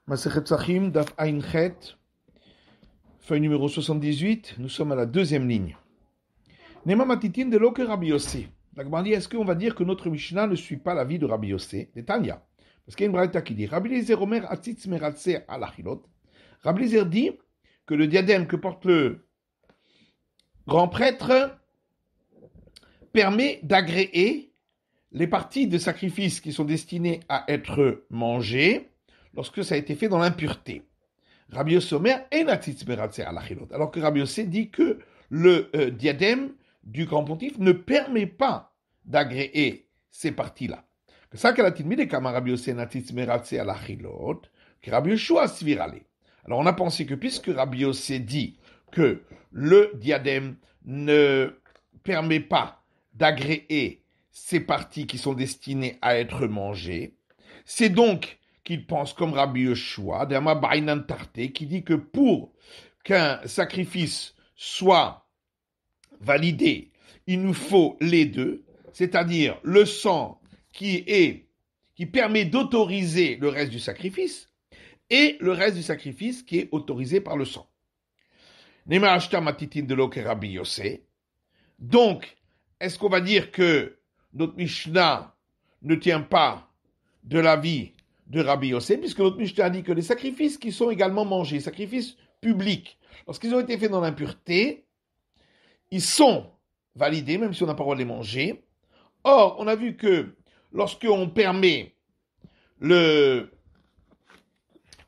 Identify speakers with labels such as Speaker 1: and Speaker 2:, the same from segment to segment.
Speaker 1: Masechet Psachim, Daf Ain Chet, feuille numéro 78, nous sommes à la deuxième ligne. Nema Matitin de Loke Rabbi Yossé. La Gemara dit, est-ce qu'on va dire que notre Mishnah ne suit pas l'avis de Rabbi Yossé? C'est Tanya. Parce qu'il y a une braïta qui dit, Rabbi Eliezer Omer Atzitz Meratze al Achilot. Rabbi Eliezer dit que le diadème que porte le grand prêtre permet d'agréer les parties de sacrifice qui sont destinées à être mangées lorsque ça a été fait dans l'impureté. Rabbi Yossé Omer Enatzitz Meratze al Achilot. Alors que Rabbi Yossé dit que le diadème du grand pontife ne permet pas d'agréer ces parties-là. Que ça qu'elle a dit, comme Rabbi Yossé Enatzitz Meratze al Achilot, que Rabbi Yoshua Svirale. Alors on a pensé que puisque Rabbi Yossé dit que le diadème ne permet pas d'agréer ces parties qui sont destinées à être mangées, c'est donc qu'il pense comme Rabbi Yoshua, d'Ama Bainan Tarte, qui dit que pour qu'un sacrifice soit validé, il nous faut les deux, c'est-à-dire le sang qui permet d'autoriser le reste du sacrifice, et le reste du sacrifice qui est autorisé par le sang. Nema ashta matitin de lo que Rabbi Yossé. Donc, est-ce qu'on va dire que notre Mishnah ne tient pas de l'avis de Rabbi Yossé, puisque notre Mishnah dit que les sacrifices qui sont également mangés, sacrifices publics, lorsqu'ils ont été faits dans l'impureté, ils sont validés, même si on n'a pas le droit de les manger. Or, on a vu que lorsqu'on permet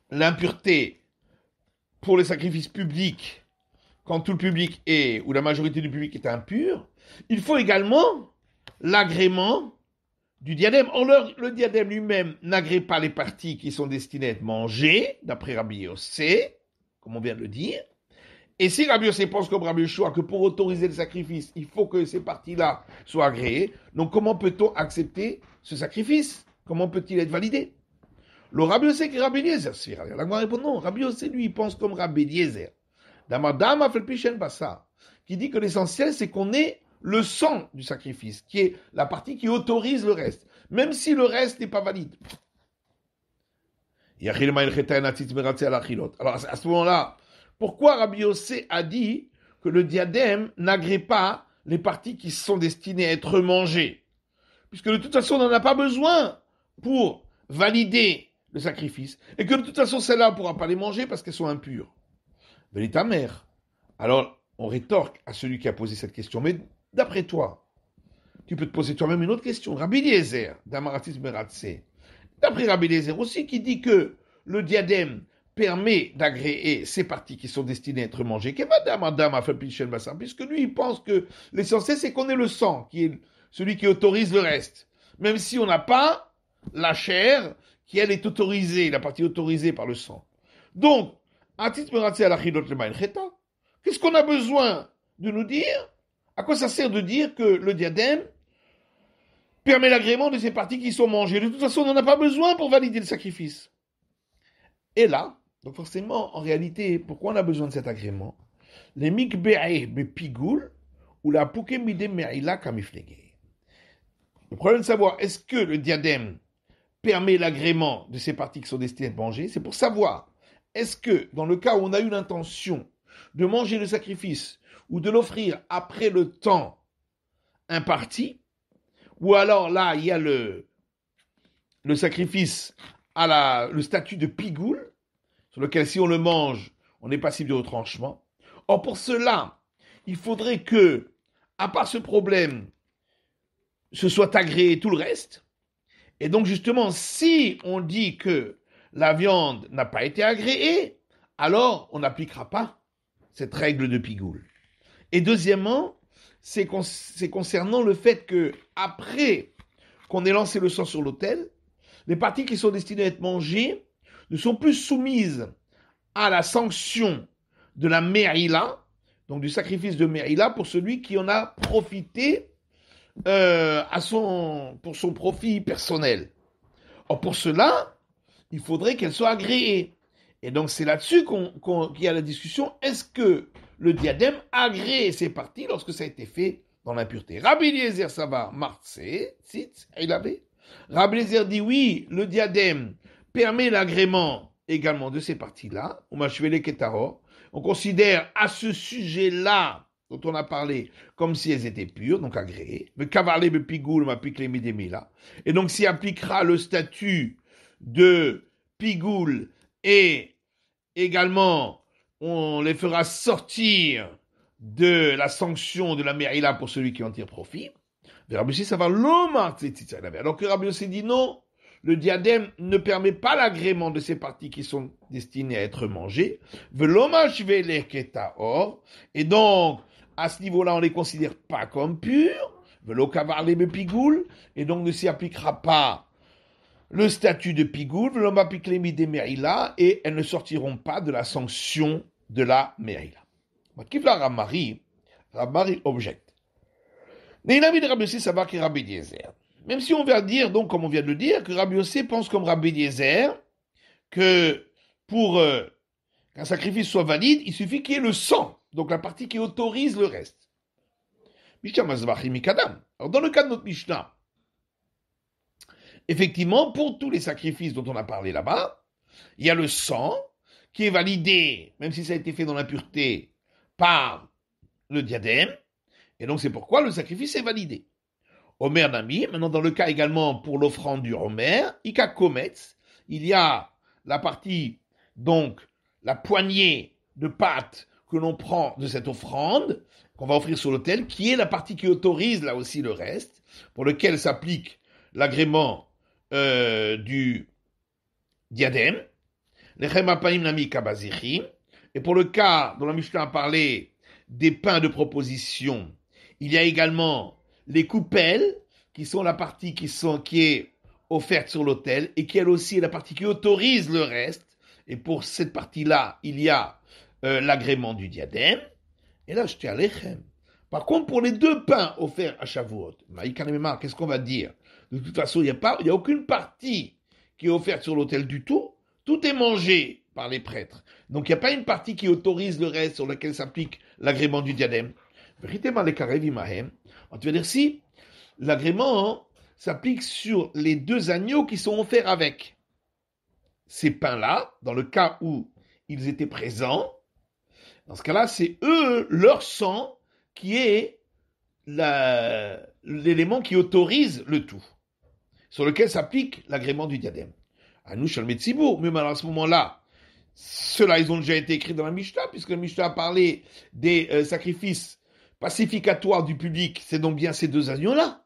Speaker 1: l'impureté pour les sacrifices publics, quand tout le public est, ou la majorité du public est impur, il faut également l'agrément du diadème. Or, le diadème lui-même n'agrée pas les parties qui sont destinées à être mangées, d'après Rabbi Yossé, comme on vient de le dire. Et si Rabbi Yossé pense comme Rabbi Yoshua que pour autoriser le sacrifice, il faut que ces parties-là soient agréées, donc comment peut-on accepter ce sacrifice? Comment peut-il être validé? Le Rabbi Yossé qui est Rabbi Eliezer, la Gemara répond non. Rabbi Yossé, lui, il pense comme Rabbi Eliezer. Damadam Afelpichen Bassa, qui dit que l'essentiel, c'est qu'on ait le sang du sacrifice, qui est la partie qui autorise le reste, même si le reste n'est pas valide. Alors, à ce moment-là, pourquoi Rabbi Yossé a dit que le diadème n'agrée pas les parties qui sont destinées à être mangées? Puisque de toute façon, on n'en a pas besoin pour valider le sacrifice, et que de toute façon, celles-là, on ne pourra pas les manger parce qu'elles sont impures. Ta mère. Alors, on rétorque à celui qui a posé cette question. Mais d'après toi, tu peux te poser toi-même une autre question. Rabbi Eliezer, d'Amaratis Meratse. D'après Rabbi Eliezer aussi, qui dit que le diadème permet d'agréer ces parties qui sont destinées à être mangées. Puisque lui, il pense que l'essentiel, c'est qu'on ait le sang, qui est celui qui autorise le reste. Même si on n'a pas la chair, qui elle est autorisée, la partie autorisée par le sang. Donc, qu'est-ce qu'on a besoin de nous dire? À quoi ça sert de dire que le diadème permet l'agrément de ces parties qui sont mangées? De toute façon, on n'en a pas besoin pour valider le sacrifice. Et là, donc forcément, en réalité, pourquoi on a besoin de cet agrément? Les mikbe'eh bepigoul ou la pukemide me'ila kamiflege. Le problème de savoir est-ce que le diadème permet l'agrément de ces parties qui sont destinées à être mangées, c'est pour savoir est-ce que, dans le cas où on a eu l'intention de manger le sacrifice ou de l'offrir après le temps imparti, ou alors là, il y a le sacrifice à le statut de pigoul, sur lequel si on le mange, on est passible de retranchement. Or, pour cela, il faudrait que, à part ce problème, ce soit agréé tout le reste. Et donc, justement, si on dit que la viande n'a pas été agréée, alors on n'appliquera pas cette règle de pigoul. Et deuxièmement, c'est concernant le fait que après qu'on ait lancé le sang sur l'autel, les parties qui sont destinées à être mangées ne sont plus soumises à la sanction de la Me'ila, donc du sacrifice de Me'ila pour celui qui en a profité pour son profit personnel. Or, pour cela, il faudrait qu'elle soit agréée. Et donc, c'est là-dessus qu'il y a la discussion. Est-ce que le diadème agrée ses parties lorsque ça a été fait dans l'impureté? Rabbi Eliezer Sava Martse, il avait. Rabbi Eliezer dit oui, le diadème permet l'agrément également de ces parties-là, on considère à ce sujet-là, dont on a parlé, comme si elles étaient pures, donc agréées. Et donc, s'y appliquera le statut de pigoul et également, on les fera sortir de la sanction de la Merila pour celui qui en tire profit. Alors que Rabbi Yossi dit non, le diadème ne permet pas l'agrément de ces parties qui sont destinées à être mangées. Et donc, à ce niveau-là, on ne les considère pas comme pures. Et donc ne s'y appliquera pas le statut de pigoul, et elles ne sortiront pas de la sanction de la Merila. Ramari objecte. Même si on vient dire, donc, comme on vient de le dire, que Rabbi Yossé pense comme Rabbi Eliezer, que pour qu'un sacrifice soit valide, il suffit qu'il y ait le sang, donc la partie qui autorise le reste. Alors, dans le cas de notre Mishnah, effectivement, pour tous les sacrifices dont on a parlé là-bas, il y a le sang qui est validé, même si ça a été fait dans l'impureté, par le diadème, et donc c'est pourquoi le sacrifice est validé. Omer Nami, maintenant dans le cas également pour l'offrande du Omer, Ika Kometz, il y a la partie, donc la poignée de pâte que l'on prend de cette offrande, qu'on va offrir sur l'autel, qui est la partie qui autorise là aussi le reste, pour lequel s'applique l'agrément du diadème, Lechem Apaim Nami Kabazichim, et pour le cas dont la Mishnah a parlé des pains de proposition, il y a également les coupelles, qui sont la partie qui est offerte sur l'autel, et qui elle aussi est la partie qui autorise le reste, et pour cette partie-là, il y a l'agrément du diadème, et là, je tiens à l'échem. Par contre, pour les deux pains offerts à Shavuot, qu'est-ce qu'on va dire? De toute façon, il n'y a aucune partie qui est offerte sur l'autel du tout, tout est mangé par les prêtres. Donc, il n'y a pas une partie qui autorise le reste sur laquelle s'applique l'agrément du diadème. On va dire si l'agrément s'applique sur les deux agneaux qui sont offerts avec. Ces pains-là, dans le cas où ils étaient présents, dans ce cas-là, c'est eux, leur sang, qui est l'élément qui autorise le tout, sur lequel s'applique l'agrément du diadème. À nous, Shalmet Tzibour, mais à ce moment-là, ceux-là, ils ont déjà été écrits dans la Mishnah, puisque la Mishnah a parlé des sacrifices pacificatoire du public, c'est donc bien ces deux agneaux-là.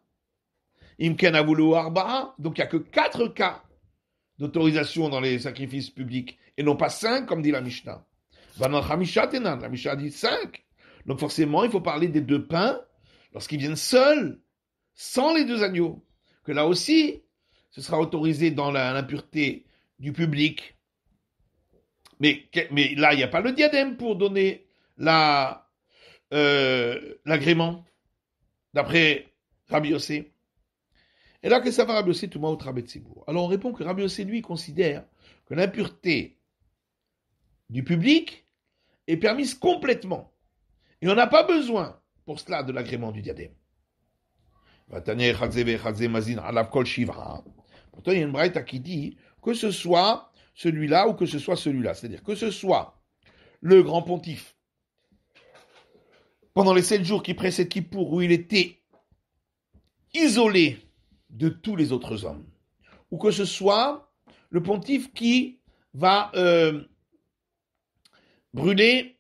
Speaker 1: Imken Avulu Arba'a, donc il n'y a que 4 cas d'autorisation dans les sacrifices publics, et non pas 5, comme dit la Mishnah. Banan Hamisha Tenan, la Mishnah dit 5. Donc forcément, il faut parler des deux pains lorsqu'ils viennent seuls, sans les deux agneaux. Que là aussi, ce sera autorisé dans l'impureté du public. Mais là, il n'y a pas le diadème pour donner l'agrément, d'après Rabbi Yossé. Et là, que ça va Rabbi Yossé, tout le monde Rabbi Tzibour. Alors on répond que Rabbi Yossé, lui, considère que l'impureté du public est permise complètement. Et on n'a pas besoin, pour cela, de l'agrément du diadème. Pourtant, il y a une braïta qui dit que ce soit celui-là ou que ce soit celui-là. C'est-à-dire que ce soit le grand pontife, pendant les 7 jours qui précèdent Kippour, où il était isolé de tous les autres hommes, ou que ce soit le pontife qui va brûler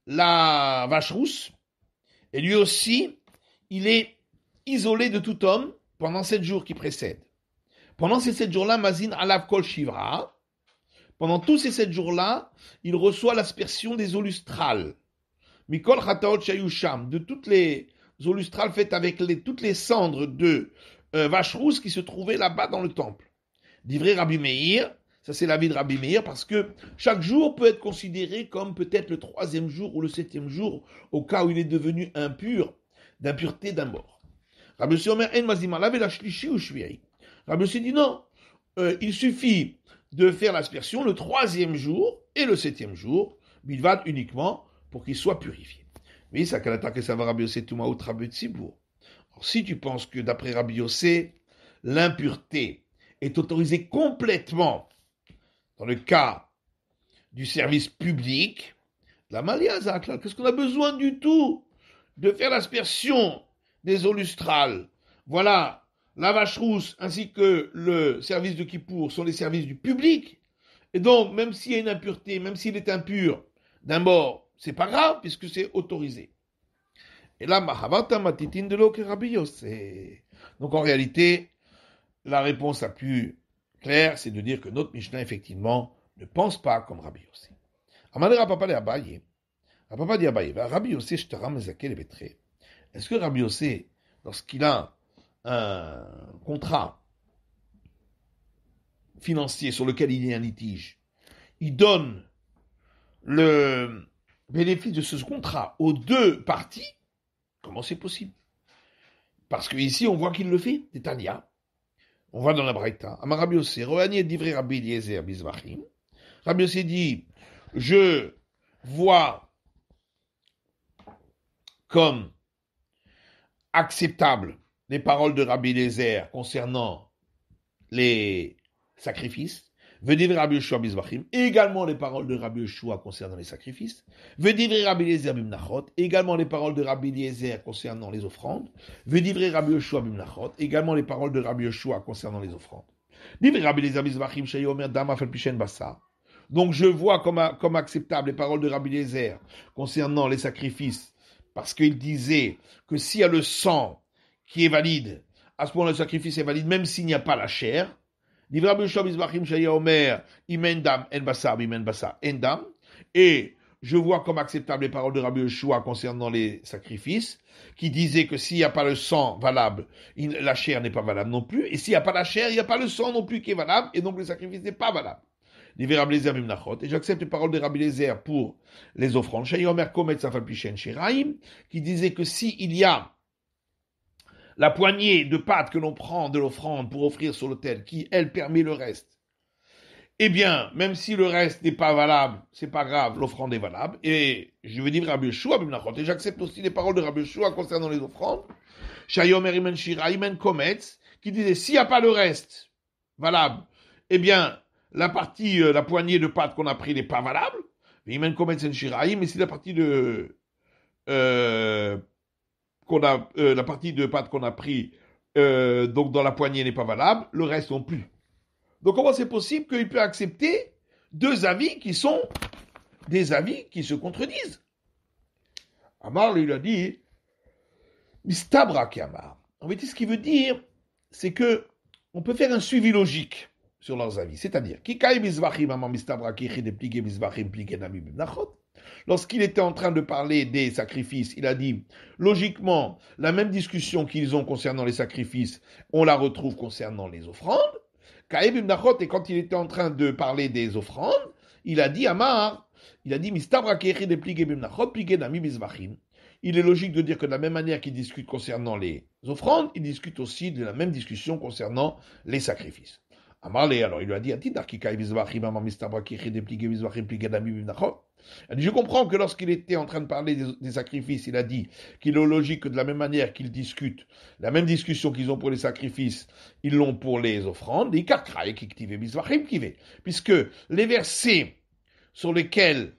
Speaker 1: la vache rousse, et lui aussi, il est isolé de tout homme pendant 7 jours qui précèdent. Pendant ces 7 jours-là, Mazin alav kol shivra, pendant tous ces 7 jours-là, il reçoit l'aspersion des eaux lustrales. Mikol chataot shayusham, de toutes les eaux lustrales faites avec toutes les cendres de vache rousse qui se trouvaient là-bas dans le temple. D'ivré Rabbi Meir, ça c'est l'avis de Rabbi Meir, parce que chaque jour peut être considéré comme peut-être le 3e jour ou le 7e jour, au cas où il est devenu impur, d'impureté d'un mort. Rabbi Yossi Omer en mazima lavé la shlishi ou shvi'i. Rabbi Yossi dit non, il suffit de faire l'aspersion le 3e jour et le 7e jour, bilvad uniquement, pour qu'il soit purifié. Mais ça qu'elle attaque ça va Rabbi Yossé Toumaout Rabbi Tzibour. Alors si tu penses que d'après Rabbi Yossé, l'impureté est autorisée complètement dans le cas du service public, la Malia, qu'est-ce qu'on a besoin du tout de faire l'aspersion des eaux lustrales? Voilà, la vache rousse ainsi que le service de Kippour sont les services du public. Et donc, même s'il y a une impureté, même s'il est impur d'un mort, c'est pas grave puisque c'est autorisé. Et là, Mahavata matitin de l'eau que Rabbi Yossé. Donc en réalité, la réponse la plus claire, c'est de dire que notre Mishnah, effectivement, ne pense pas comme Rabbi Yossé. Amalera papa le Abaye. Papa dit Abaye, Rabbi Yossé, je te ramène à quel bétré. Est-ce que Rabbi Yossé, lorsqu'il a un contrat financier sur lequel il y a un litige, il donne le bénéfice de ce contrat aux deux parties? Comment c'est possible? Parce qu'ici, on voit qu'il le fait, Tania. On voit dans la Braïta. Amar Rabbi Yossé, Rohani et Divrei Rabbi Eliezer Bizvachim. Rabbi Yossé dit, je vois comme acceptable les paroles de Rabbi Eliezer concernant les sacrifices. Vedivre Rabbi Yoshua Bizvachim, également les paroles de Rabbi Yoshua concernant les sacrifices. Vedivre Rabbi Eliezer Bimnachot, également les paroles de Rabbi Eliezer concernant les offrandes. Vedivre Rabbi Yoshua Bimnachot, également les paroles de Rabbi Yoshua concernant les offrandes. Divre Rabbi Eliezer Bizvachim, Shayomer Dama Felpishen Bassa. Donc je vois comme acceptable les paroles de Rabbi Eliezer concernant les sacrifices, parce qu'il disait que s'il y a le sang qui est valide, à ce moment le sacrifice est valide, même s'il n'y a pas la chair. Et je vois comme acceptable les paroles de Rabbi Yoshua concernant les sacrifices, qui disaient que s'il n'y a pas le sang valable, la chair n'est pas valable non plus, et s'il n'y a pas la chair, il n'y a pas le sang non plus qui est valable, et donc le sacrifice n'est pas valable. Et j'accepte les paroles de Rabbi Eliezer pour les offrandes, qui disait que s'il y a la poignée de pâte que l'on prend de l'offrande pour offrir sur l'autel, qui, elle, permet le reste, eh bien, même si le reste n'est pas valable, c'est pas grave, l'offrande est valable. Et je veux dire Rabbi Yoshua, et j'accepte aussi les paroles de Rabbi Yoshua concernant les offrandes, Shayomer Imen Shira, Imen Kometz, qui disait, s'il n'y a pas le reste valable, eh bien, la poignée de pâte qu'on a pris n'est pas valable. Imen Kometz en Shiraï, mais si la partie de la partie de pâte qu'on a pris donc dans la poignée n'est pas valable, le reste non plus. Donc comment c'est possible qu'il peut accepter deux avis qui sont des avis qui se contredisent? Amar lui a dit Mistabra ki Amar. En fait, ce qu'il veut dire, c'est que on peut faire un suivi logique sur leurs avis. C'est-à-dire, lorsqu'il était en train de parler des sacrifices, il a dit, logiquement, la même discussion qu'ils ont concernant les sacrifices, on la retrouve concernant les offrandes. Et quand il était en train de parler des offrandes, il a dit, Amar, il a dit, il est logique de dire que de la même manière qu'il discute concernant les offrandes, il discute aussi de la même discussion concernant les sacrifices. Amarle, alors il lui a dit, je comprends que lorsqu'il était en train de parler des sacrifices, il a dit qu'il est logique que de la même manière qu'ils discutent, la même discussion qu'ils ont pour les sacrifices, ils l'ont pour les offrandes, puisque les versets sur lesquels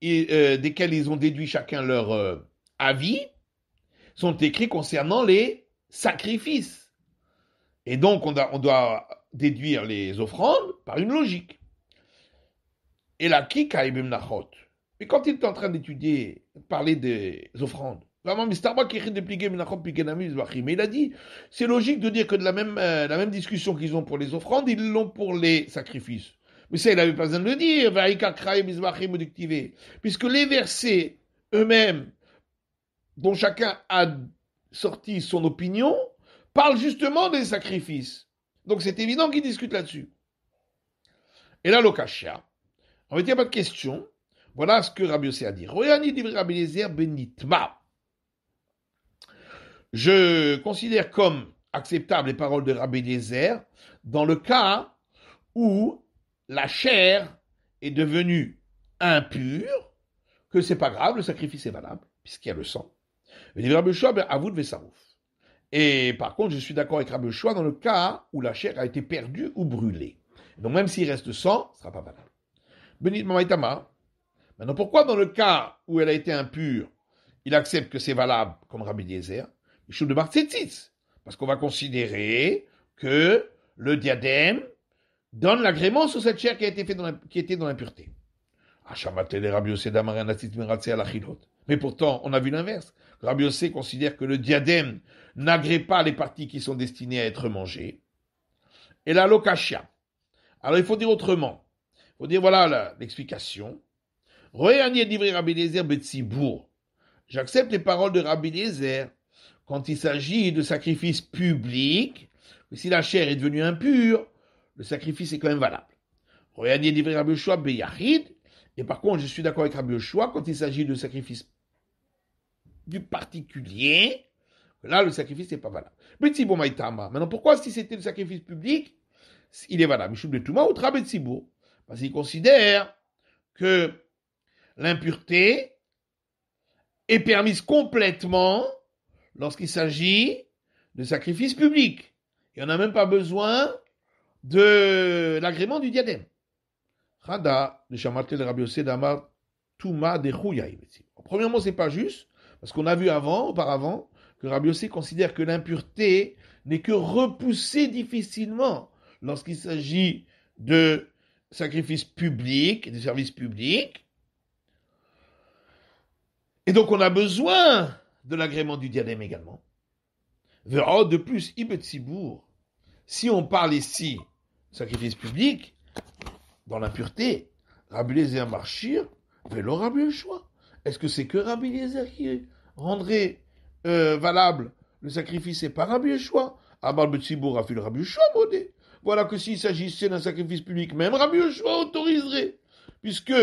Speaker 1: desquels ils ont déduit chacun leur avis sont écrits concernant les sacrifices. Et donc on doit déduire les offrandes par une logique. Et là, qui kaibim nachot? Et quand il est en train d'étudier, parler des offrandes, mais il a dit, c'est logique de dire que de la même discussion qu'ils ont pour les offrandes, ils l'ont pour les sacrifices. Mais ça, il n'avait pas besoin de le dire, puisque les versets eux-mêmes, dont chacun a sorti son opinion, parlent justement des sacrifices. Donc c'est évident qu'ils discutent là-dessus. Et là, l'okashia. En fait, il n'y a pas de question. Voilà ce que Rabbi Yossé a dit. Je considère comme acceptable les paroles de Rabbi Eliezer dans le cas où la chair est devenue impure, que c'est pas grave, le sacrifice est valable, puisqu'il y a le sang. Et par contre, je suis d'accord avec Rabbi Yoshua dans le cas où la chair a été perdue ou brûlée. Donc même s'il reste sang, ce ne sera pas valable. Benit Mamaitama. Maintenant, pourquoi dans le cas où elle a été impure, il accepte que c'est valable, comme Rabbi Eliezer, Mishum de Bartzetzitz, parce qu'on va considérer que le diadème donne l'agrément sur cette chair qui a été faite qui était dans l'impureté. Mais pourtant, on a vu l'inverse. Rabbi Yossé considère que le diadème n'agrée pas les parties qui sont destinées à être mangées. Et la lokashia. Alors il faut dire autrement. Il faut dire, voilà l'explication. J'accepte les paroles de Rabbi Eliezer quand il s'agit de sacrifices publics. Mais si la chair est devenue impure, le sacrifice est quand même valable. Et par contre, je suis d'accord avec Rabbi Yoshua quand il s'agit de sacrifices du particulier. Là, le sacrifice n'est pas valable. Maintenant, pourquoi si c'était le sacrifice public, il est valable? Parce qu'il considère que l'impureté est permise complètement lorsqu'il s'agit de sacrifices publics. Et on n'a même pas besoin de l'agrément du diadème. Premièrement, c'est pas juste, parce qu'on a vu auparavant, que Rabbi Yossé considère que l'impureté n'est que repoussée difficilement lorsqu'il s'agit de sacrifices publics, de services publics. Et donc, on a besoin de l'agrément du diadème également. De plus, Ibetzibour, si on parle ici de sacrifice public, dans l'impureté, Rabbi Eliezer Marchir, vélo Rabbi Yoshua. Est-ce que c'est que Rabbi Eliezer qui rendrait valable le sacrifice et pas Rabbi Yoshua? Abal Betzibour a fait le Rabbi Yoshua modé. Voilà que s'il s'agissait d'un sacrifice public, même Rabbi Yoshua autoriserait, puisque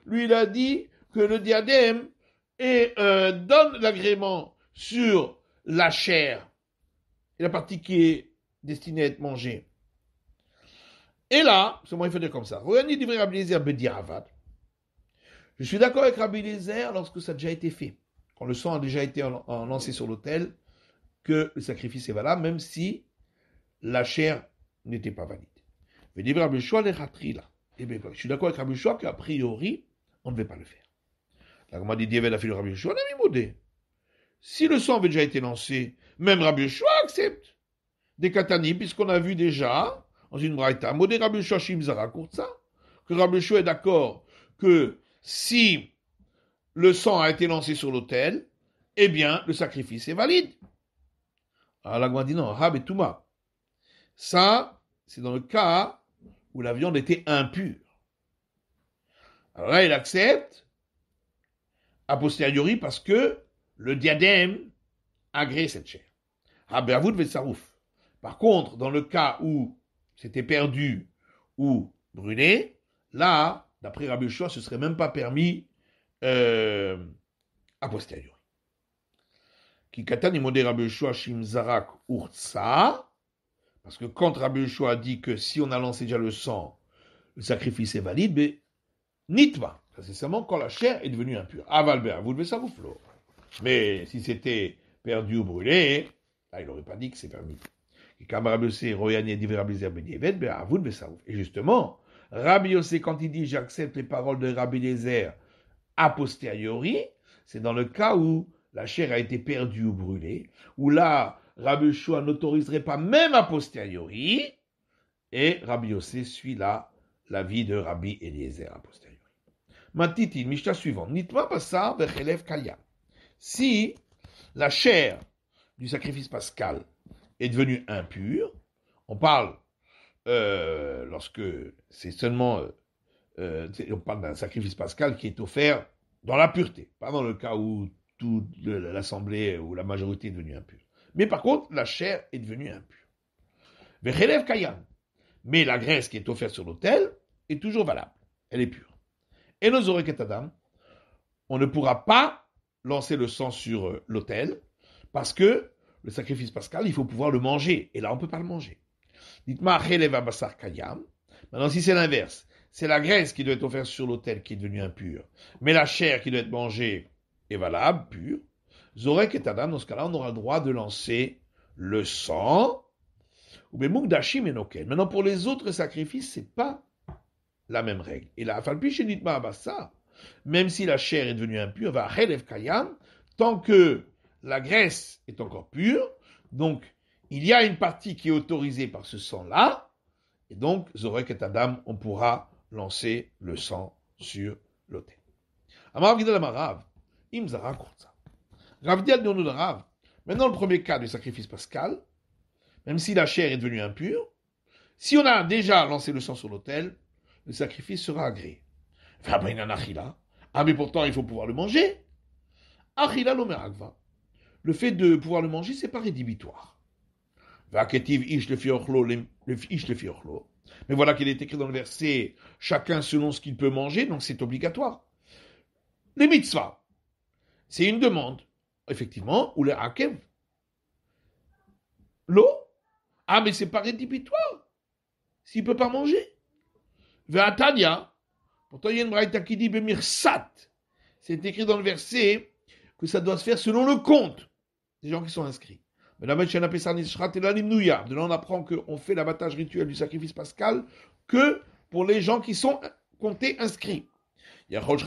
Speaker 1: lui il a dit que le diadème donne l'agrément sur la chair et la partie qui est destinée à être mangée. Et là, c'est moi il faut dire comme ça. Je suis d'accord avec Rabbi Eliezer lorsque ça a déjà été fait. Quand le sang a déjà été lancé sur l'autel, que le sacrifice est valable, même si la chair n'était pas valide. Je suis d'accord avec Rabbi Yoshua qu'a priori, on ne devait pas le faire. La dit Dieu a fait le Rabbi Yoshua, si le sang avait déjà été lancé, même Rabbi Yoshua accepte des katanim, puisqu'on a vu déjà dans une braïta, modé Rabbi Yoshua Shimzara Kurtsa, que Rabbi Yoshua est d'accord que si le sang a été lancé sur l'autel, eh bien, le sacrifice est valide. Alors la Gemara dit non, Rab et Touma. Ça, c'est dans le cas où la viande était impure. Alors là, il accepte a posteriori parce que le diadème agrée cette chair. Rab et Avoud Vetsarouf. Par contre, dans le cas où c'était perdu ou brûlé, là, d'après Rabbi Yoshua, ce ne serait même pas permis a posteriori. Kikatan imodé Rabbi Yoshua Shimzarak Urtsa, parce que quand Rabbi Yoshua dit que si on a lancé déjà le sang, le sacrifice est valide, mais nitma, c'est seulement quand la chair est devenue impure. Avalber, vous devez ça vous flore. Mais si c'était perdu ou brûlé, là il n'aurait pas dit que c'est permis. Et justement, Rabbi Yossé, quand il dit j'accepte les paroles de Rabbi Eliezer a posteriori, c'est dans le cas où la chair a été perdue ou brûlée, où là, Rabbi Yoshua n'autoriserait pas même a posteriori, et Rabbi Yossé suit là l'avis de Rabbi Eliezer a posteriori. Matiti, Mishnah suivant, Nitma Basar Vechelev Kaya. Si la chair du sacrifice pascal est devenue impure, on parle lorsque c'est seulement on parle d'un sacrifice pascal qui est offert dans la pureté, pas dans le cas où toute l'assemblée ou la majorité est devenue impure. Mais par contre, la chair est devenue impure. Vechelev Kayan. Mais la graisse qui est offerte sur l'autel est toujours valable. Elle est pure. Et nos oreketadam, on ne pourra pas lancer le sang sur l'autel parce que le sacrifice pascal, il faut pouvoir le manger. Et là, on ne peut pas le manger. Dites-moi, Cheleva Basar Kayam. Maintenant, si c'est l'inverse, c'est la graisse qui doit être offerte sur l'autel qui est devenue impure. Mais la chair qui doit être mangée est valable, pure. Zorek et Adam, dans ce cas-là, on aura le droit de lancer le sang. Ou bien Mugdashim et Noken. Maintenant, pour les autres sacrifices, c'est pas la même règle. Et la falpicheditma abassa, même si la chair est devenue impure, va relève kayam, tant que la graisse est encore pure, donc il y a une partie qui est autorisée par ce sang-là, et donc, Zorek et Adam, on pourra lancer le sang sur l'autel. Amarav Gidal Amarav, Imzara Kurza. Rav Dial de Rav, maintenant le premier cas du sacrifice pascal, même si la chair est devenue impure, si on a déjà lancé le sang sur l'autel, le sacrifice sera agréé. Ah, mais pourtant, il faut pouvoir le manger. Achila l'omeragva. Le fait de pouvoir le manger, c'est pas rédhibitoire. Mais voilà qu'il est écrit dans le verset, chacun selon ce qu'il peut manger, donc c'est obligatoire. Les mitzvahs, c'est une demande, effectivement, ou les hakev. L'eau, ah mais c'est pas rédhibitoire, s'il ne peut pas manger. Ve'atania, pourtant il y a une braïta qui dit bemirsat, c'est écrit dans le verset que ça doit se faire selon le compte des gens qui sont inscrits. Mais là, de là, on apprend qu'on fait l'abattage rituel du sacrifice pascal que pour les gens qui sont comptés inscrits. J'aurais pu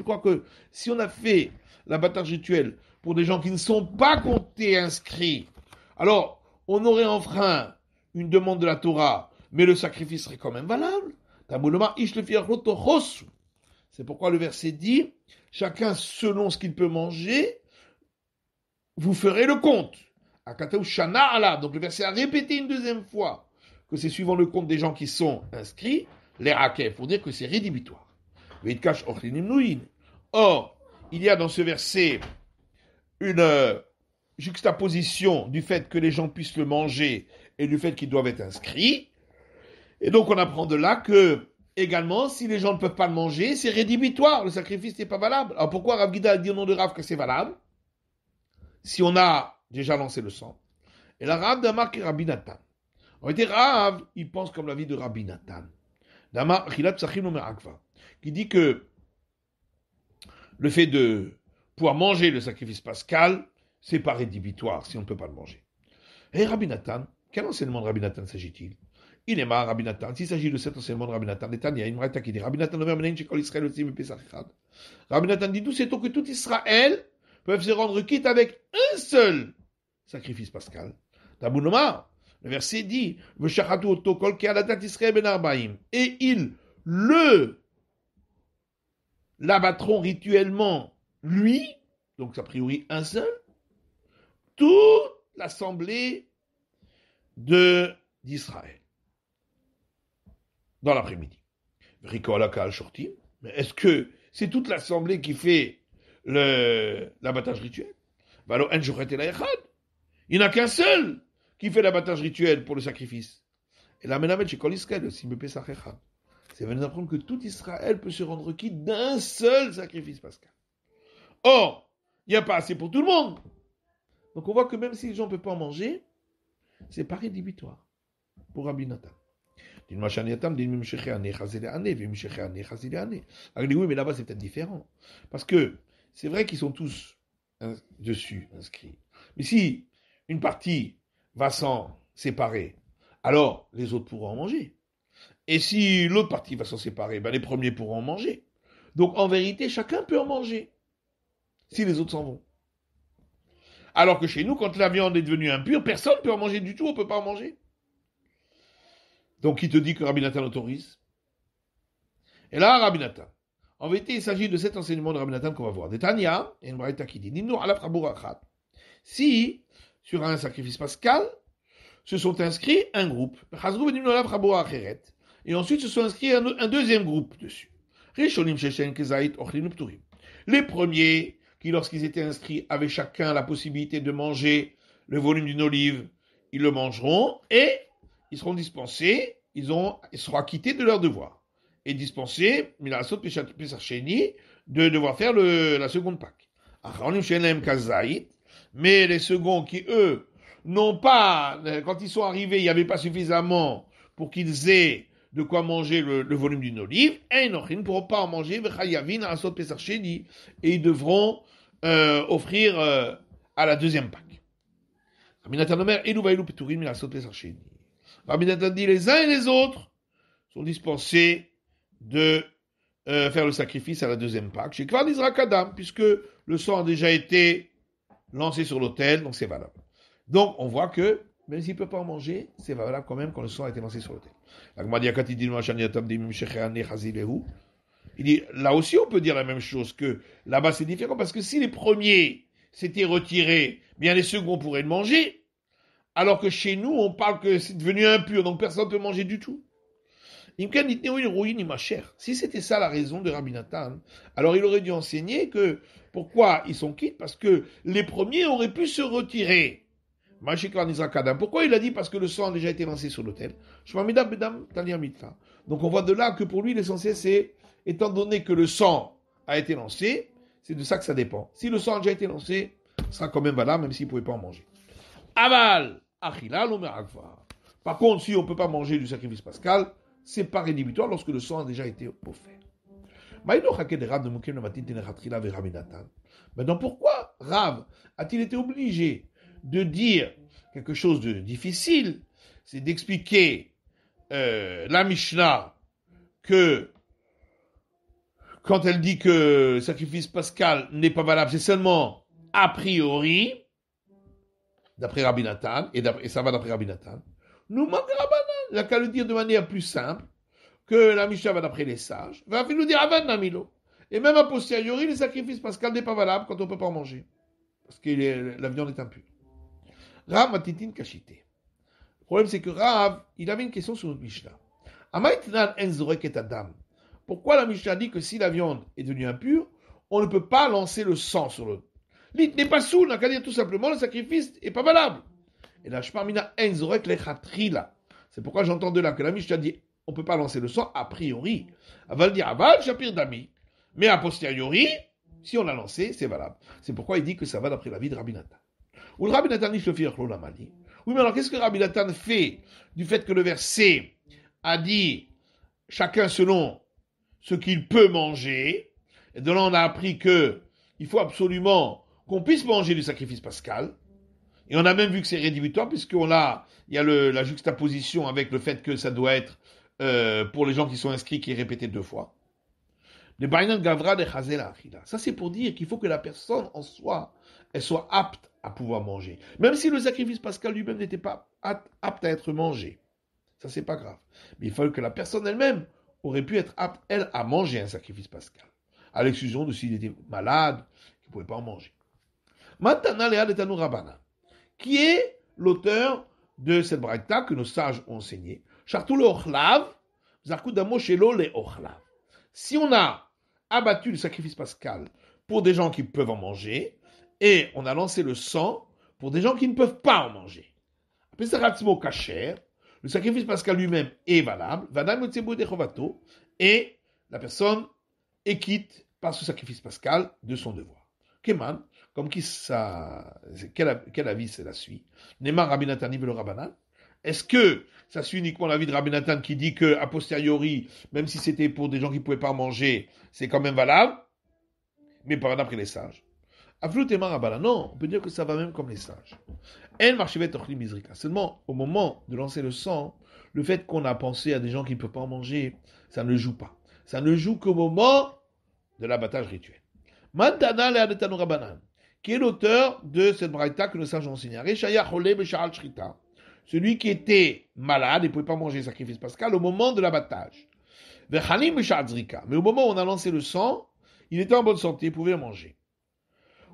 Speaker 1: croire que si on a fait l'abattage rituel pour des gens qui ne sont pas comptés inscrits, alors on aurait enfreint une demande de la Torah, mais le sacrifice serait quand même valable. C'est pourquoi le verset dit, chacun selon ce qu'il peut manger, vous ferez le compte. Donc le verset a répété une deuxième fois que c'est suivant le compte des gens qui sont inscrits, les rakef, pour dire que c'est rédhibitoire. Or, il y a dans ce verset une juxtaposition du fait que les gens puissent le manger et du fait qu'ils doivent être inscrits. Et donc on apprend de là que, également, si les gens ne peuvent pas le manger, c'est rédhibitoire, le sacrifice n'est pas valable. Alors pourquoi Rav Gida a dit au nom de Rav que c'est valable si on a déjà lancé le sang? Et la Rav d'Amar qui est Rabbi Nathan. En réalité, Rav, il pense comme la vie de Rabbi Nathan. D'Amar Chilat Psachim Omer Akva, qui dit que le fait de pouvoir manger le sacrifice pascal, c'est pas rédhibitoire si on ne peut pas le manger. Et Rabbi Nathan, quel enseignement de Rabbi Nathan s'agit-il? Il est marre, Rabbi Nathan. S'il s'agit de cet enseignement de Rabbi Nathan, il y a une braïta qui dit Rabbi Nathan Rabbi Nathan dit d'où sait-on que tout Israël peuvent se rendre quitte avec un seul sacrifice pascal? Tabounoma, le verset dit et ils l'abattront rituellement, lui, donc a priori un seul, toute l'assemblée d'Israël dans l'après-midi. Mais est-ce que c'est toute l'assemblée qui fait l'abattage rituel? Il n'y en a qu'un seul qui fait l'abattage rituel pour le sacrifice. Et la menamet chez Kol Israël aussi me pesa echad. C'est venir apprendre que tout Israël peut se rendre quitte d'un seul sacrifice pascal. Or, il n'y a pas assez pour tout le monde. Donc on voit que même si les gens ne peuvent pas en manger, c'est pas rédhibitoire pour Rabbi Nathan. Oui, mais là-bas c'est peut-être différent. Parce que c'est vrai qu'ils sont tous dessus inscrits. Mais si une partie va s'en séparer, alors les autres pourront en manger. Et si l'autre partie va s'en séparer, les premiers pourront en manger. Donc en vérité, chacun peut en manger, si les autres s'en vont. Alors que chez nous, quand la viande est devenue impure, personne ne peut en manger du tout, on ne peut pas en manger. Donc qui te dit que Rabbi Nathan autorise? Et là, Rabbi Nathan. En vérité, il s'agit de cet enseignement de Rabbi Nathan qu'on va voir. Détania, et une braïta qui dit, si, sur un sacrifice pascal, se sont inscrits un groupe, et ensuite se sont inscrits un deuxième groupe dessus. Les premiers, qui lorsqu'ils étaient inscrits, avaient chacun la possibilité de manger le volume d'une olive, ils le mangeront, et ils seront dispensés, ils seront acquittés de leur devoir. Et dispensés, de devoir faire la seconde Pâque. Mais les seconds qui, eux, n'ont pas, quand ils sont arrivés, il n'y avait pas suffisamment pour qu'ils aient de quoi manger le volume d'une olive, et ils ne pourront pas en manger, et ils devront offrir à la deuxième Pâque. Rabbi Nathan dit les uns et les autres sont dispensés de faire le sacrifice à la deuxième Pâque. Chez Kvar Nizrak Adam, puisque le sang a déjà été lancé sur l'autel, donc c'est valable. Donc on voit que, même s'il ne peut pas en manger, c'est valable quand même quand le sang a été lancé sur l'autel. Il dit, là aussi on peut dire la même chose, que là-bas c'est différent, parce que si les premiers s'étaient retirés, bien les seconds pourraient le manger, alors que chez nous on parle que c'est devenu impur, donc personne ne peut manger du tout. Si c'était ça la raison de Rabbi Nathan, alors il aurait dû enseigner que pourquoi ils sont quittes, parce que les premiers auraient pu se retirer. Pourquoi il a dit parce que le sang a déjà été lancé sur l'autel? Donc on voit de là que pour lui l'essentiel c'est, étant donné que le sang a été lancé, c'est de ça que ça dépend. Si le sang a déjà été lancé, ce sera quand même valable même s'il ne pouvait pas en manger. Aval, achilal ou merakva. Par contre, si on ne peut pas manger du sacrifice pascal, c'est pas rédhibitoire lorsque le sang a déjà été offert. Maintenant, pourquoi Rav a-t-il été obligé de dire quelque chose de difficile? C'est d'expliquer la Mishnah que quand elle dit que le sacrifice pascal n'est pas valable, c'est seulement a priori, d'après Rabbi Nathan, et ça va d'après Rabbi Nathan. Nous manque Rabbanan. Il n'a qu'à le dire de manière plus simple, que la Mishnah va d'après les sages. Va nous dire Avan Namilo. Et même a posteriori, le sacrifice pascal n'est pas valable quand on ne peut pas en manger. Parce que la viande est impure. Rav Matitin Kashité. Le problème, c'est que Rav, il avait une question sur notre Mishnah. Amaitnan Enzorek et Adam. Pourquoi la Mishnah dit que si la viande est devenue impure, on ne peut pas lancer le sang sur le. L'it n'est pas saoul, n'a qu'à dire tout simplement le sacrifice n'est pas valable. Et là, je parmina Enzorek lechatrila. C'est pourquoi j'entends de là que la Mishnah dit on ne peut pas lancer le sang a priori. Elle va le dire aval, chapir d'ami. Mais a posteriori, si on l'a lancé, c'est valable. C'est pourquoi il dit que ça va d'après l'avis de Rabbi Nathan. Ou le Rabbi Nathan l'amali. Oui, mais alors qu'est-ce que Rabbi Nathan fait du fait que le verset a dit chacun selon ce qu'il peut manger, et de là on a appris que il faut absolument qu'on puisse manger du sacrifice pascal, et on a même vu que c'est rédhibitoire, puisqu'il y a la juxtaposition avec le fait que ça doit être pour les gens qui sont inscrits, qui est répété 2 fois. Ça c'est pour dire qu'il faut que la personne en soi, elle soit apte à pouvoir manger. Même si le sacrifice pascal lui-même n'était pas apte à être mangé. Ça c'est pas grave. Mais il faut que la personne elle-même aurait pu être apte, elle, à manger un sacrifice pascal. À l'exclusion de s'il était malade, qu'il ne pouvait pas en manger. Matana Léa de Tanou Rabbanan, qui est l'auteur de cette braïta que nos sages ont enseigné. Chartou le ochlav, zarkoudamo shelo le ochlav. Si on a abattu le sacrifice pascal pour des gens qui peuvent en manger, et on a lancé le sang pour des gens qui ne peuvent pas en manger. Après ça, ratzmo kacher, le sacrifice pascal lui-même est valable, et la personne est quitte par ce sacrifice pascal de son devoir. Keman, comme qui ça, quel avis cela suit? Neymar Rabbi Nathan le Rabbanan. Est-ce que ça suit uniquement l'avis de Rabbi Nathan qui dit que, a posteriori, même si c'était pour des gens qui ne pouvaient pas manger, c'est quand même valable, mais pas d'après les sages? Non, on peut dire que ça va même comme les sages. Seulement, au moment de lancer le sang, le fait qu'on a pensé à des gens qui ne peuvent pas en manger, ça ne joue pas. Ça ne joue qu'au moment de l'abattage rituel. Mantana le Adetanu Rabbanan, qui est l'auteur de cette braïta que nos sages ont enseigné. Celui qui était malade et ne pouvait pas manger le sacrifice pascal au moment de l'abattage. Mais au moment où on a lancé le sang, il était en bonne santé, il pouvait manger.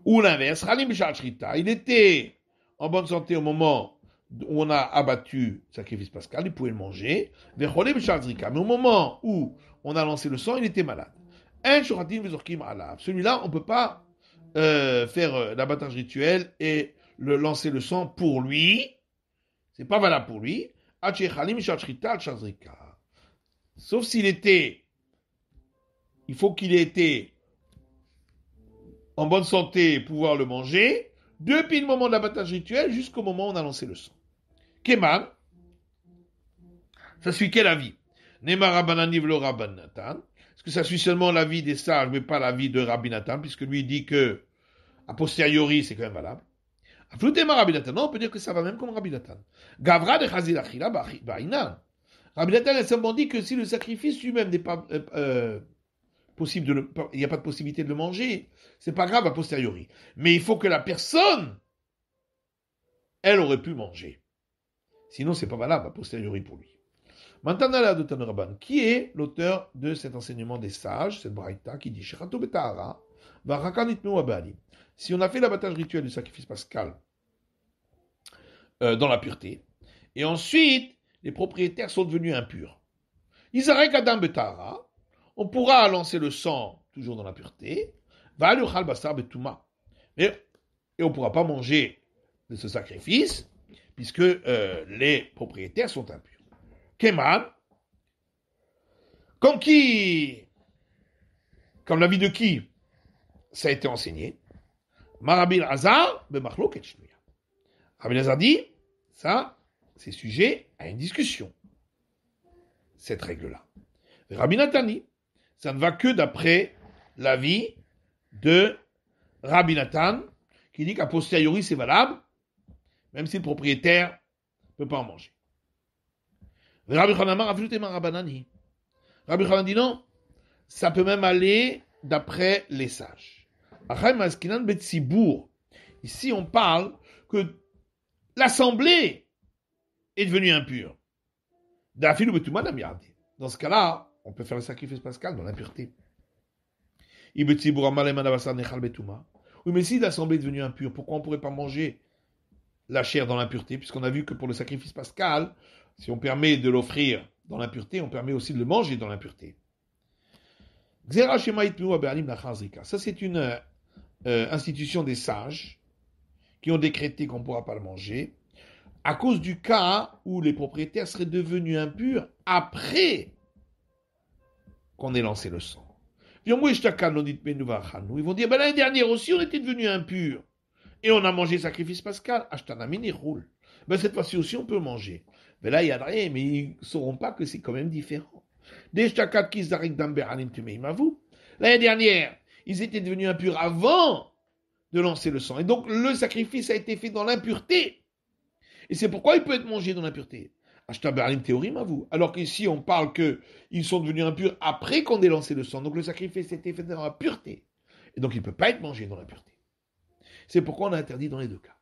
Speaker 1: Ou l'inverse, il était en bonne santé au moment où on a abattu le sacrifice pascal, il pouvait le manger. Mais au moment où on a lancé le sang, il était malade. Celui-là, on ne peut pas faire l'abattage rituel et lancer le sang pour lui. C'est pas valable pour lui. Sauf s'il était, il faut qu'il ait été en bonne santé pour pouvoir le manger, depuis le moment de l'abattage rituel jusqu'au moment où on a lancé le sang. Keman, ça suit quel avis? Nema Rabbananiv le Rabban Nathan. Est-ce que ça suit seulement l'avis des sages, mais pas l'avis de Rabbi Nathan, puisque lui dit que, a posteriori, c'est quand même valable. Aflutema Rabbi Nathan, non, on peut dire que ça va même comme Rabbi Nathan. Gavra de Chazil Achila Ba'inan. Rabbi Nathan a simplement dit que si le sacrifice lui-même n'est pas possible il n'y a pas de possibilité de le manger, c'est pas grave a posteriori. Mais il faut que la personne, elle aurait pu manger. Sinon, c'est pas valable a posteriori pour lui. Maintenant, là, de Tanuraban, qui est l'auteur de cet enseignement des sages, cette braïta, qui dit Sherato betahara, va rakanitnu abalim. Si on a fait l'abattage rituel du sacrifice pascal dans la pureté, et ensuite, les propriétaires sont devenus impurs. Isarek adam betahara, on pourra lancer le sang toujours dans la pureté, va aluchal basar betuma. Et on ne pourra pas manger de ce sacrifice, puisque les propriétaires sont impurs. Keman, comme qui, comme l'avis de qui ça a été enseigné, Marabil Hazar, Bemachlo Ketchnuya. Rabbi Hazar dit, ça, c'est sujet à une discussion, cette règle-là. Rabbi Natani, ça ne va que d'après l'avis de Rabbi Nathan, qui dit qu'a posteriori c'est valable, même si le propriétaire ne peut pas en manger. Rabbi Chanamar a fait Rabbanani. Rabbi Chanan dit non, ça peut même aller d'après les sages. Ici on parle que l'assemblée est devenue impure. Dans ce cas-là, on peut faire le sacrifice pascal dans l'impureté. Oui, mais si l'assemblée est devenue impure, pourquoi on ne pourrait pas manger la chair dans l'impureté, puisqu'on a vu que pour le sacrifice pascal, si on permet de l'offrir dans l'impureté, on permet aussi de le manger dans l'impureté. Ça, c'est une institution des sages qui ont décrété qu'on ne pourra pas le manger à cause du cas où les propriétaires seraient devenus impurs après qu'on ait lancé le sang. Ils vont dire, l'année dernière aussi, on était devenus impurs. Et on a mangé le sacrifice pascal. Ashtanamini roule. Cette fois-ci aussi, on peut manger. Mais là, il y a rien, mais ils ne sauront pas que c'est quand même différent. L'année dernière, ils étaient devenus impurs avant de lancer le sang. Et donc, le sacrifice a été fait dans l'impureté. Et c'est pourquoi il peut être mangé dans l'impureté. Alors qu'ici, on parle qu'ils sont devenus impurs après qu'on ait lancé le sang. Donc, le sacrifice a été fait dans la pureté. Et donc, il ne peut pas être mangé dans l'impureté. C'est pourquoi on a interdit dans les deux cas.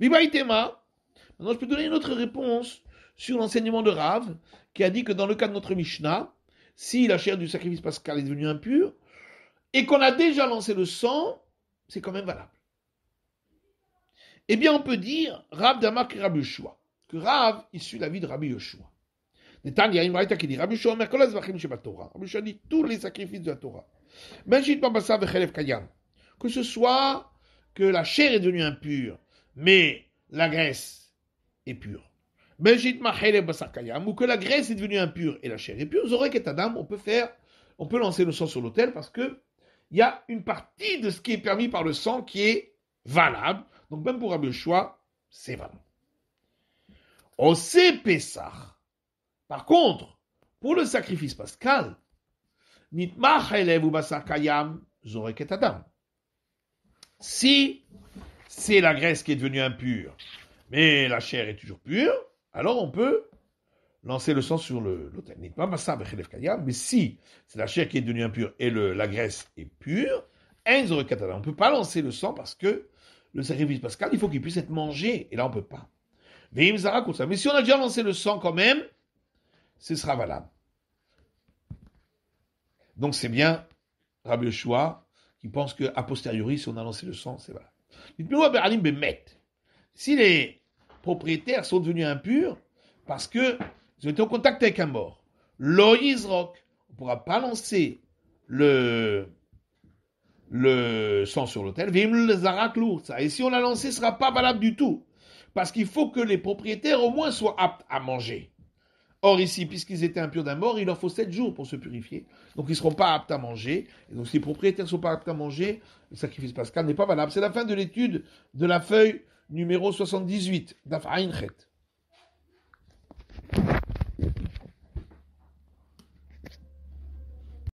Speaker 1: Vibaïtema. Maintenant, je peux donner une autre réponse sur l'enseignement de Rav, qui a dit que dans le cas de notre Mishnah, si la chair du sacrifice pascal est devenue impure, et qu'on a déjà lancé le sang, c'est quand même valable. Eh bien, on peut dire Rav Damak et Rabbi Yoshua, que Rav, il suit l'avis de Rabbi Yoshua. Netan, il y a une braïta qui dit Rabbi Yoshua, Rabbi Yoshua dit tous les sacrifices de la Torah. Que ce soit que la chair est devenue impure, mais la graisse est pure. Ou que la graisse est devenue impure et la chair est pure, on peut lancer le sang sur l'autel parce que il y a une partie de ce qui est permis par le sang qui est valable. Donc même pour Rabbi Yoshua, c'est valable. Ose Pessah. Par contre, pour le sacrifice pascal, si c'est la graisse qui est devenue impure, mais la chair est toujours pure, alors on peut lancer le sang sur l'autel. Mais si c'est la chair qui est devenue impure et la graisse est pure, on ne peut pas lancer le sang parce que le sacrifice pascal, il faut qu'il puisse être mangé. Et là, on ne peut pas. Mais si on a déjà lancé le sang quand même, ce sera valable. Donc c'est bien Rabbi Yoshua qui pense qu'à posteriori, si on a lancé le sang, c'est valable. Si les propriétaires sont devenus impurs parce qu'ils ont été en contact avec un mort, lo yizrok, on ne pourra pas lancer le sang sur l'autel, et si on l'a lancé, ce ne sera pas valable du tout, parce qu'il faut que les propriétaires au moins soient aptes à manger. Or ici, puisqu'ils étaient impurs d'un mort, il leur faut 7 jours pour se purifier, donc ils ne seront pas aptes à manger, et donc si les propriétaires ne sont pas aptes à manger, le sacrifice pascal n'est pas valable. C'est la fin de l'étude de la feuille numéro 78, d'Af Aïn Chet.